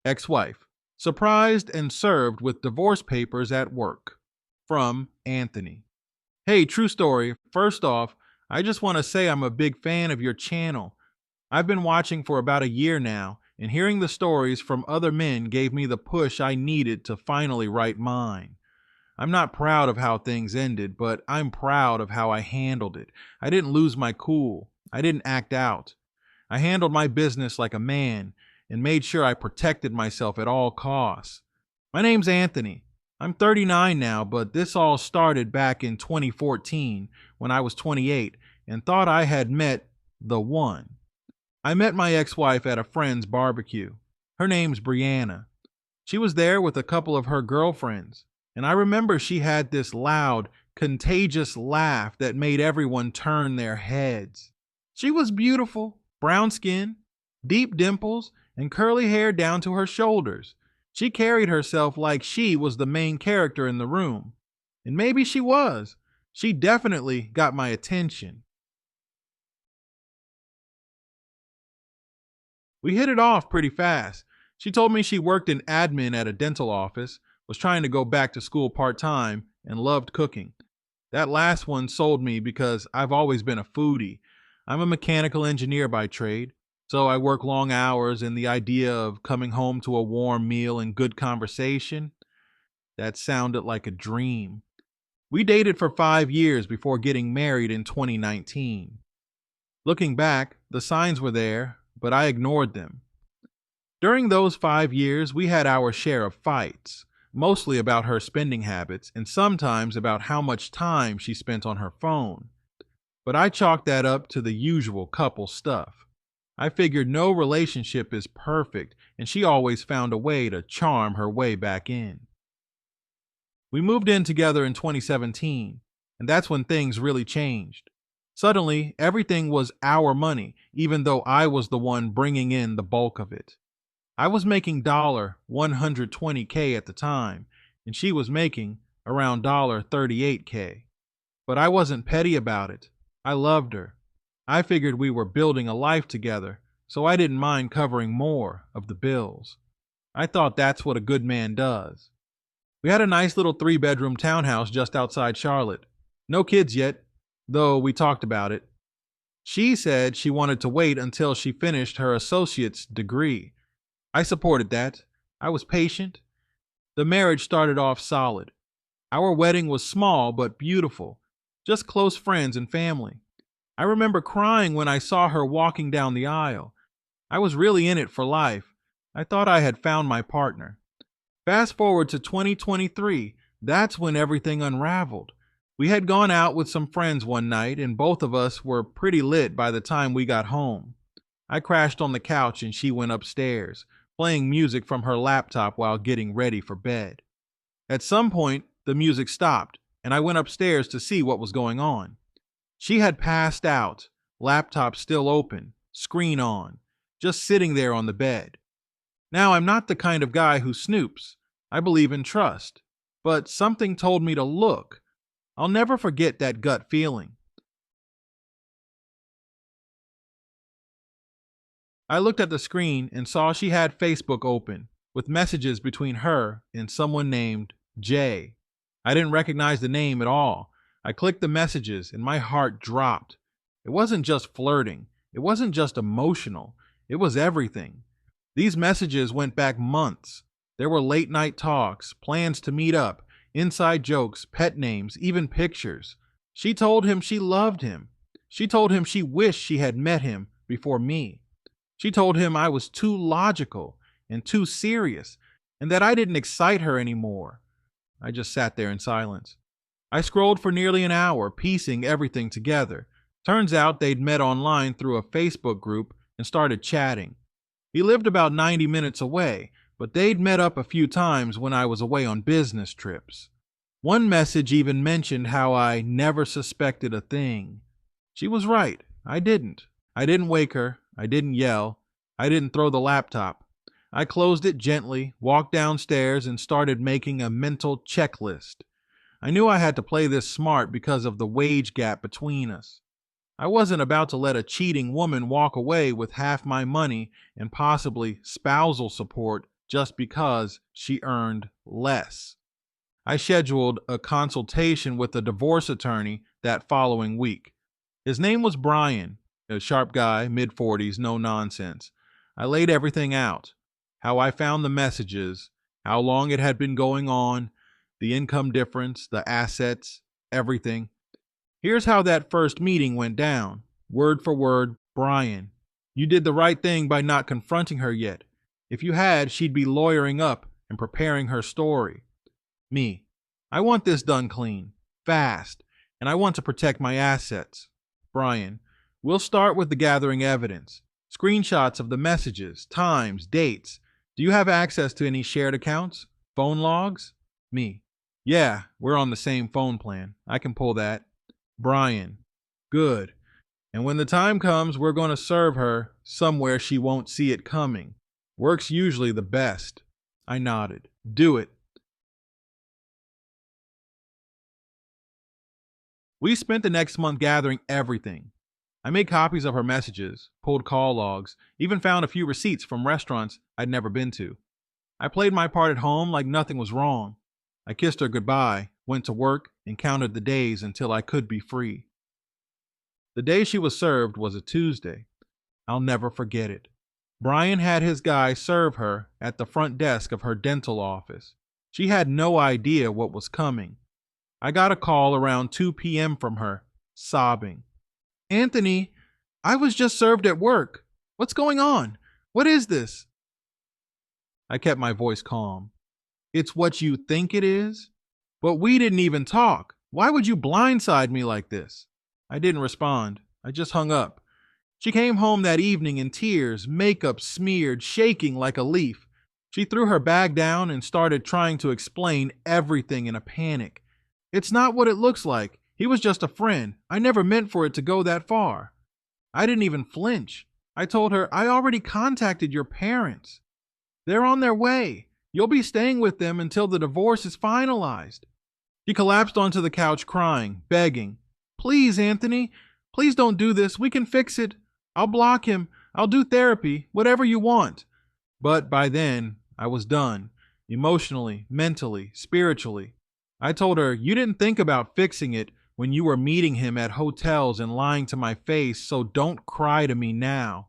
Ex-wife. Surprised and served with divorce papers at work. From Anthony. Hey, true story. First off, I just want to say I'm a big fan of your channel. I've been watching for about a year now, and hearing the stories from other men gave me the push I needed to finally write mine. I'm not proud of how things ended, but I'm proud of how I handled it. I didn't lose my cool. I didn't act out. I handled my business like a man and made sure I protected myself at all costs. My name's Anthony. I'm 39 now, but this all started back in 2014 when I was 28 and thought I had met the one. I met my ex-wife at a friend's barbecue. Her name's Brianna. She was there with a couple of her girlfriends, and I remember she had this loud, contagious laugh that made everyone turn their heads. She was beautiful, brown skin, deep dimples, and curly hair down to her shoulders. She carried herself like she was the main character in the room. And maybe she was. She definitely got my attention. We hit it off pretty fast. She told me she worked in admin at a dental office, was trying to go back to school part-time, and loved cooking. That last one sold me because I've always been a foodie. I'm a mechanical engineer by trade, so I work long hours, and the idea of coming home to a warm meal and good conversation, that sounded like a dream. We dated for 5 years before getting married in 2019. Looking back, the signs were there, but I ignored them. During those 5 years, we had our share of fights, mostly about her spending habits and sometimes about how much time she spent on her phone. But I chalked that up to the usual couple stuff. I figured no relationship is perfect, and she always found a way to charm her way back in. We moved in together in 2017, and that's when things really changed. Suddenly, everything was our money, even though I was the one bringing in the bulk of it. I was making $120K at the time, and she was making around $38K. But I wasn't petty about it. I loved her. I figured we were building a life together, so I didn't mind covering more of the bills. I thought that's what a good man does. We had a nice little 3-bedroom townhouse just outside Charlotte. No kids yet, though we talked about it. She said she wanted to wait until she finished her associate's degree. I supported that. I was patient. The marriage started off solid. Our wedding was small but beautiful, just close friends and family. I remember crying when I saw her walking down the aisle. I was really in it for life. I thought I had found my partner. Fast forward to 2023, that's when everything unraveled. We had gone out with some friends one night, and both of us were pretty lit by the time we got home. I crashed on the couch and she went upstairs, playing music from her laptop while getting ready for bed. At some point, the music stopped, and I went upstairs to see what was going on. She had passed out, laptop still open, screen on, just sitting there on the bed. Now, I'm not the kind of guy who snoops. I believe in trust. But something told me to look. I'll never forget that gut feeling. I looked at the screen and saw she had Facebook open, with messages between her and someone named Jay. I didn't recognize the name at all. I clicked the messages and my heart dropped. It wasn't just flirting. It wasn't just emotional. It was everything. These messages went back months. There were late night talks, plans to meet up, inside jokes, pet names, even pictures. She told him she loved him. She told him she wished she had met him before me. She told him I was too logical and too serious, and that I didn't excite her anymore. I just sat there in silence. I scrolled for nearly an hour, piecing everything together. Turns out they'd met online through a Facebook group and started chatting. He lived about 90 minutes away, but they'd met up a few times when I was away on business trips. One message even mentioned how I never suspected a thing. She was right. I didn't. I didn't wake her. I didn't yell. I didn't throw the laptop. I closed it gently, walked downstairs, and started making a mental checklist. I knew I had to play this smart because of the wage gap between us. I wasn't about to let a cheating woman walk away with half my money and possibly spousal support just because she earned less. I scheduled a consultation with a divorce attorney that following week. His name was Brian, a sharp guy, mid 40s, no nonsense. I laid everything out: how I found the messages, how long it had been going on, the income difference, the assets, everything. Here's how that first meeting went down. Word for word, Brian: "You did the right thing by not confronting her yet. If you had, she'd be lawyering up and preparing her story." Me: "I want this done clean, fast, and I want to protect my assets." Brian: "We'll start with the gathering evidence. Screenshots of the messages, times, dates. Do you have access to any shared accounts? Phone logs?" Me: "Yeah, we're on the same phone plan. I can pull that." Brian: "Good. And when the time comes, we're going to serve her somewhere she won't see it coming. Work's usually the best." I nodded. "Do it." We spent the next month gathering everything. I made copies of her messages, pulled call logs, even found a few receipts from restaurants I'd never been to. I played my part at home like nothing was wrong. I kissed her goodbye, went to work, and counted the days until I could be free. The day she was served was a Tuesday. I'll never forget it. Brian had his guy serve her at the front desk of her dental office. She had no idea what was coming. I got a call around 2 p.m. from her, sobbing. "Anthony, I was just served at work. What's going on? What is this?" I kept my voice calm. "It's what you think it is? But we didn't even talk. Why would you blindside me like this?" I didn't respond. I just hung up. She came home that evening in tears, makeup smeared, shaking like a leaf. She threw her bag down and started trying to explain everything in a panic. "It's not what it looks like. He was just a friend. I never meant for it to go that far." I didn't even flinch. I told her, "I already contacted your parents. They're on their way. You'll be staying with them until the divorce is finalized." She collapsed onto the couch crying, begging, "Please, Anthony, please don't do this. We can fix it. I'll block him. I'll do therapy, whatever you want." But by then, I was done, emotionally, mentally, spiritually. I told her, "You didn't think about fixing it when you were meeting him at hotels and lying to my face, so don't cry to me now."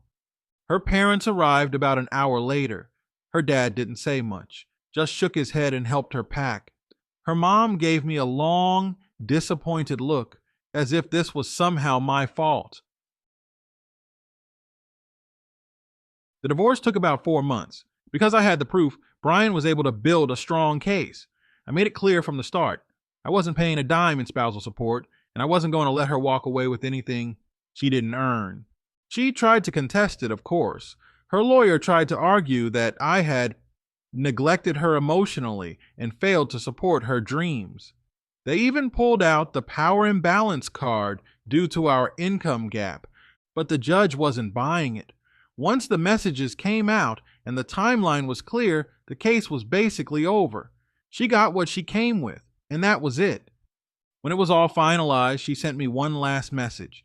Her parents arrived about an hour later. Her dad didn't say much, just shook his head and helped her pack. Her mom gave me a long, disappointed look, as if this was somehow my fault. The divorce took about 4 months. Because I had the proof, Brian was able to build a strong case. I made it clear from the start: I wasn't paying a dime in spousal support, and I wasn't going to let her walk away with anything she didn't earn. She tried to contest it, of course. Her lawyer tried to argue that I had neglected her emotionally and failed to support her dreams. They even pulled out the power imbalance card due to our income gap, but the judge wasn't buying it. Once the messages came out and the timeline was clear, the case was basically over. She got what she came with, and that was it. When it was all finalized, she sent me one last message: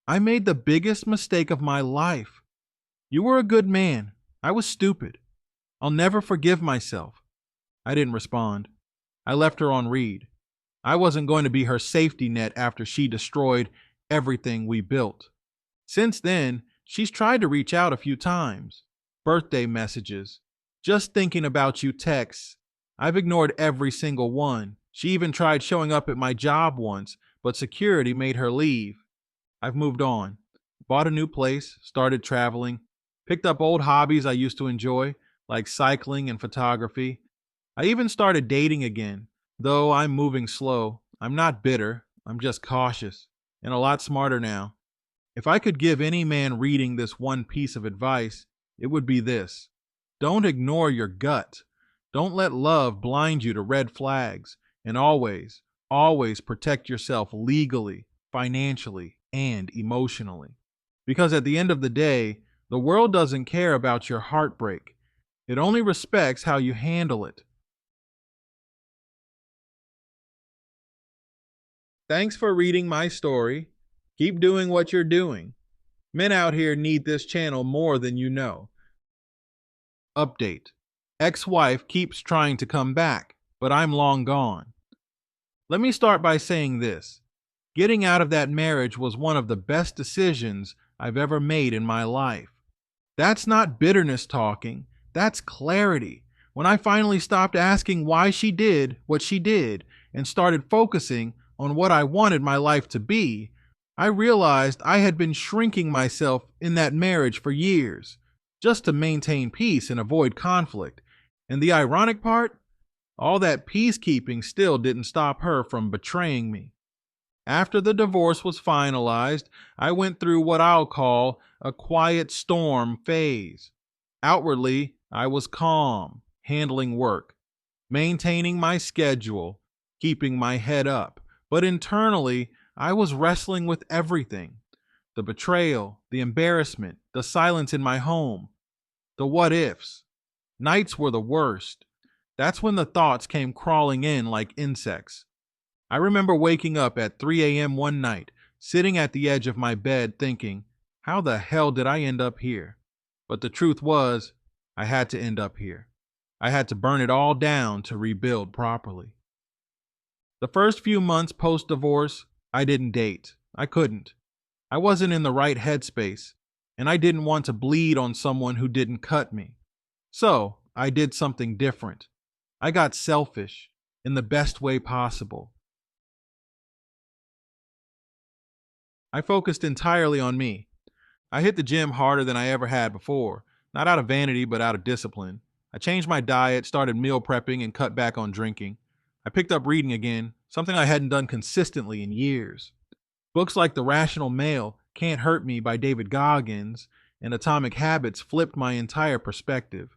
"I made the biggest mistake of my life. You were a good man. I was stupid. I'll never forgive myself." I didn't respond. I left her on read. I wasn't going to be her safety net after she destroyed everything we built. Since then, she's tried to reach out a few times. Birthday messages, "just thinking about you" texts. I've ignored every single one. She even tried showing up at my job once, but security made her leave. I've moved on. Bought a new place, started traveling, picked up old hobbies I used to enjoy, like cycling and photography. I even started dating again, though I'm moving slow. I'm not bitter, I'm just cautious, and a lot smarter now. If I could give any man reading this one piece of advice, it would be this: don't ignore your gut. Don't let love blind you to red flags. And always, always protect yourself legally, financially, and emotionally. Because at the end of the day, the world doesn't care about your heartbreak. It only respects how you handle it. Thanks for reading my story. Keep doing what you're doing. Men out here need this channel more than you know. Update: Ex-wife keeps trying to come back, but I'm long gone. Let me start by saying this. Getting out of that marriage was one of the best decisions I've ever made in my life. That's not bitterness talking, that's clarity. When I finally stopped asking why she did what she did and started focusing on what I wanted my life to be, I realized I had been shrinking myself in that marriage for years just to maintain peace and avoid conflict. And the ironic part, all that peacekeeping still didn't stop her from betraying me. After the divorce was finalized, I went through what I'll call a quiet storm phase. Outwardly, I was calm, handling work, maintaining my schedule, keeping my head up. But internally, I was wrestling with everything: the betrayal, the embarrassment, the silence in my home, the what ifs. Nights were the worst. That's when the thoughts came crawling in like insects. I remember waking up at 3 a.m. one night, sitting at the edge of my bed thinking, how the hell did I end up here? But the truth was, I had to end up here. I had to burn it all down to rebuild properly. The first few months post divorce, I didn't date. I couldn't. I wasn't in the right headspace, and I didn't want to bleed on someone who didn't cut me. So I did something different. I got selfish in the best way possible. I focused entirely on me. I hit the gym harder than I ever had before, not out of vanity, but out of discipline. I changed my diet, started meal prepping, and cut back on drinking. I picked up reading again, something I hadn't done consistently in years. Books like The Rational Male, Can't Hurt Me by David Goggins, and Atomic Habits flipped my entire perspective.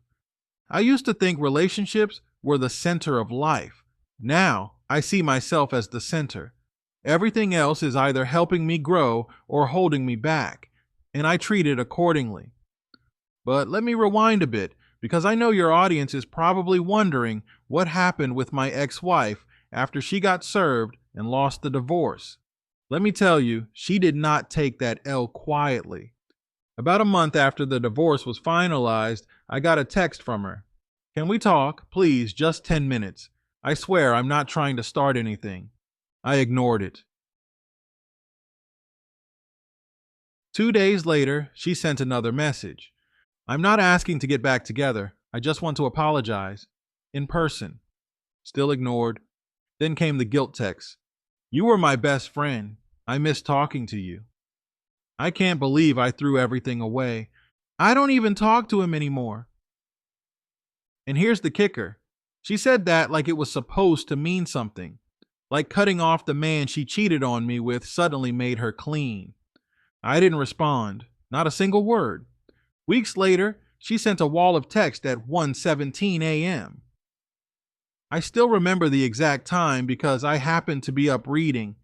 I used to think relationships were the center of life. Now, I see myself as the center. Everything else is either helping me grow or holding me back, and I treat it accordingly. But let me rewind a bit, because I know your audience is probably wondering what happened with my ex-wife after she got served and lost the divorce. Let me tell you, she did not take that L quietly. About a month after the divorce was finalized, I got a text from her. Can we talk, please, just 10 minutes? I swear I'm not trying to start anything. I ignored it. 2 days later, she sent another message. I'm not asking to get back together. I just want to apologize. In person. Still ignored. Then came the guilt text. You were my best friend. I miss talking to you. I can't believe I threw everything away. I don't even talk to him anymore. And here's the kicker. She said that like it was supposed to mean something. Like cutting off the man she cheated on me with suddenly made her clean. I didn't respond. Not a single word. Weeks later, she sent a wall of text at 1:17 a.m. I still remember the exact time because I happened to be up reading.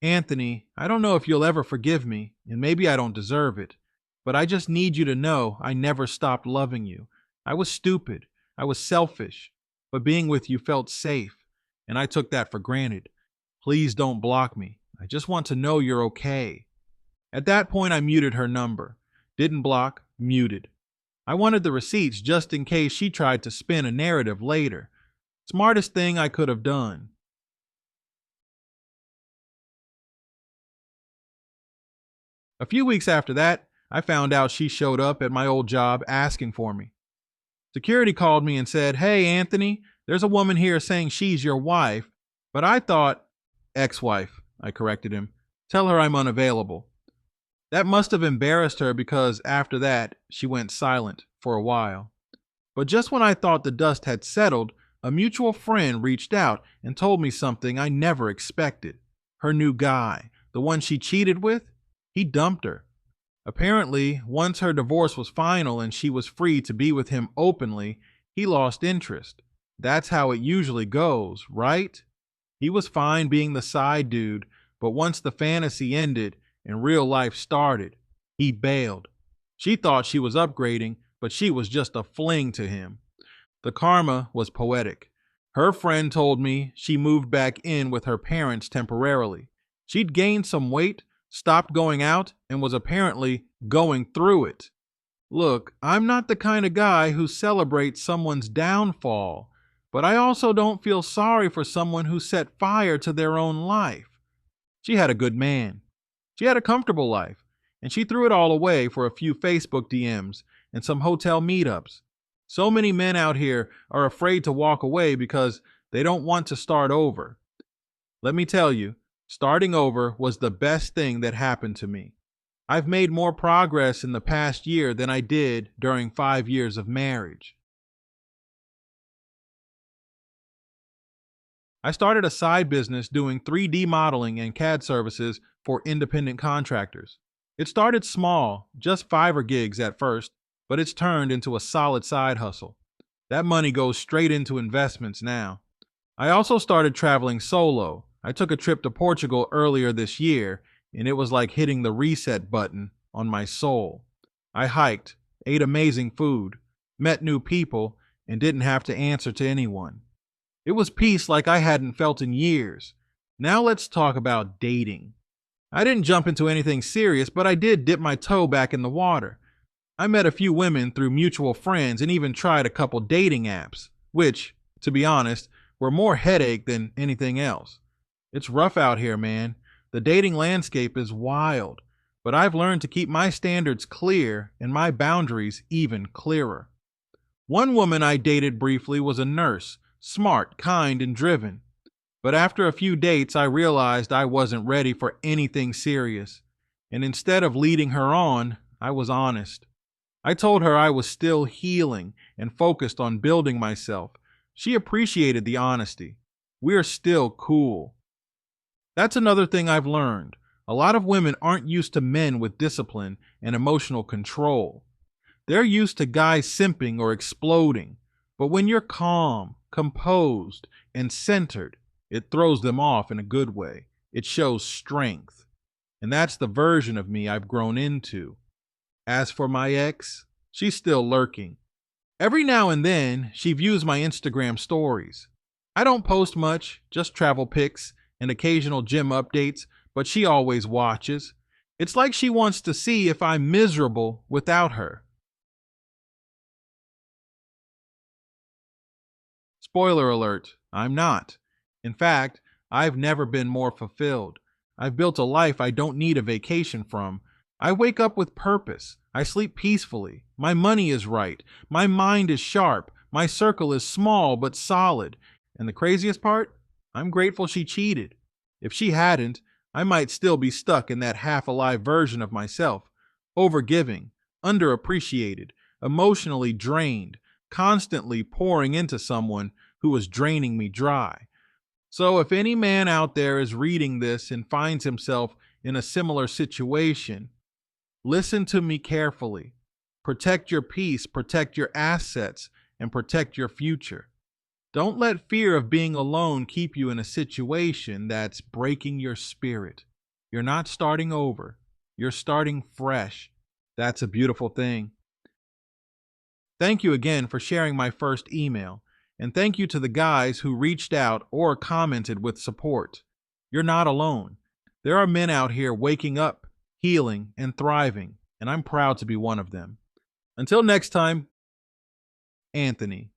Anthony, I don't know if you'll ever forgive me, and maybe I don't deserve it, but I just need you to know I never stopped loving you. I was stupid. I was selfish, but being with you felt safe, and I took that for granted. Please don't block me. I just want to know you're okay. At that point, I muted her number. Didn't block, muted. I wanted the receipts just in case she tried to spin a narrative later. Smartest thing I could have done. A few weeks after that, I found out she showed up at my old job asking for me. Security called me and said, Hey, Anthony, there's a woman here saying she's your wife, but I thought, ex-wife, I corrected him. Tell her I'm unavailable. That must have embarrassed her because after that, she went silent for a while. But just when I thought the dust had settled, a mutual friend reached out and told me something I never expected. Her new guy, the one she cheated with, he dumped her. Apparently, once her divorce was final and she was free to be with him openly, he lost interest. That's how it usually goes, right? He was fine being the side dude, but once the fantasy ended and real life started, he bailed. She thought she was upgrading, but she was just a fling to him. The karma was poetic. Her friend told me she moved back in with her parents temporarily. She'd gained some weight, stopped going out, and was apparently going through it. Look, I'm not the kind of guy who celebrates someone's downfall, but I also don't feel sorry for someone who set fire to their own life. She had a good man. She had a comfortable life, and she threw it all away for a few Facebook DMs and some hotel meetups. So many men out here are afraid to walk away because they don't want to start over. Let me tell you, starting over was the best thing that happened to me. I've made more progress in the past year than I did during 5 years of marriage. I started a side business doing 3D modeling and CAD services for independent contractors. It started small, just fiver gigs at first, but it's turned into a solid side hustle. That money goes straight into investments now. I also started traveling solo. I took a trip to Portugal earlier this year, and it was like hitting the reset button on my soul. I hiked, ate amazing food, met new people, and didn't have to answer to anyone. It was peace like I hadn't felt in years. Now let's talk about dating. I didn't jump into anything serious, but I did dip my toe back in the water. I met a few women through mutual friends and even tried a couple dating apps, which, to be honest, were more headache than anything else. It's rough out here, man. The dating landscape is wild, but I've learned to keep my standards clear and my boundaries even clearer. One woman I dated briefly was a nurse, smart, kind, and driven. But after a few dates, I realized I wasn't ready for anything serious. And instead of leading her on, I was honest. I told her I was still healing and focused on building myself. She appreciated the honesty. We're still cool. That's another thing I've learned. A lot of women aren't used to men with discipline and emotional control. They're used to guys simping or exploding. But when you're calm, composed, and centered, it throws them off in a good way. It shows strength. And that's the version of me I've grown into. As for my ex, she's still lurking. Every now and then, she views my Instagram stories. I don't post much, just travel pics and occasional gym updates, but she always watches. It's like she wants to see if I'm miserable without her. Spoiler alert, I'm not. In fact, I've never been more fulfilled. I've built a life I don't need a vacation from. I wake up with purpose. I sleep peacefully. My money is right. My mind is sharp. My circle is small but solid. And the craziest part? I'm grateful she cheated. If she hadn't, I might still be stuck in that half alive version of myself, overgiving, underappreciated, emotionally drained, constantly pouring into someone who was draining me dry. So if any man out there is reading this and finds himself in a similar situation, listen to me carefully. Protect your peace, protect your assets, and protect your future. Don't let fear of being alone keep you in a situation that's breaking your spirit. You're not starting over. You're starting fresh. That's a beautiful thing. Thank you again for sharing my first email, and thank you to the guys who reached out or commented with support. You're not alone. There are men out here waking up, healing, and thriving, and I'm proud to be one of them. Until next time, Anthony.